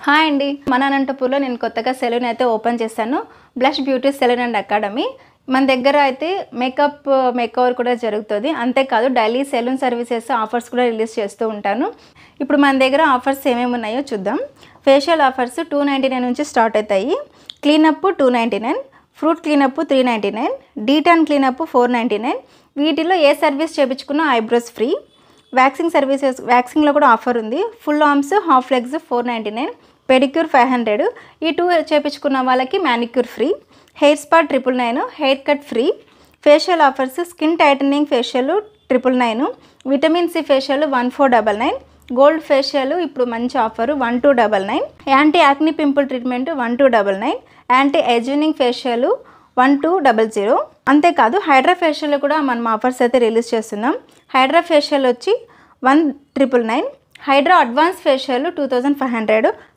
Hi అండి, మన అనంతపూర్లో నేను కొత్తగా సెలూన్ అయితే ఓపెన్ చేశాను. Blush beauty salon and academy. మన దగ్గర అయితే మేకోవర్ కూడా జరుగుతుంది. అంతేకాదు డైలీ సెలూన్ సర్వీసెస్ ఆఫర్స్ కూడా రిలీజ్ చేస్తూ ఉంటాను. ఇప్పుడు మన దగ్గర ఆఫర్స్ ఏమేమి ఉన్నాయో చూద్దాం. ఫేషియల్ ఆఫర్స్ 299 నుంచి స్టార్ట్ అవుతాయి. Cleanup 299, fruit cleanup 399, detan cleanup 499. వీటిలో ఏ సర్వీస్ చేయించుకున్నా ఐబ్రోస్ ఫ్రీ. వ్యాక్సింగ్లో కూడా ఆఫర్ ఉంది. Full arms half legs 499, pedicure 500. ఈ 2 చేయించుకున్న వాళ్ళకి manicure free. Hair spa 999, hair cut free. Facial offers skin tightening facial 999, vitamin C facial 1499, gold facial ఇప్పుడు మంచి offer 1299, anti acne pimple treatment 1299, anti ageing facial 1200. అంతేకాదు hydra facial కూడా మనం offers అయితే release చేస్తున్నాం. హైడ్రా ఫేషియల్ వచ్చి 1999, Hydraa advance facial 2500,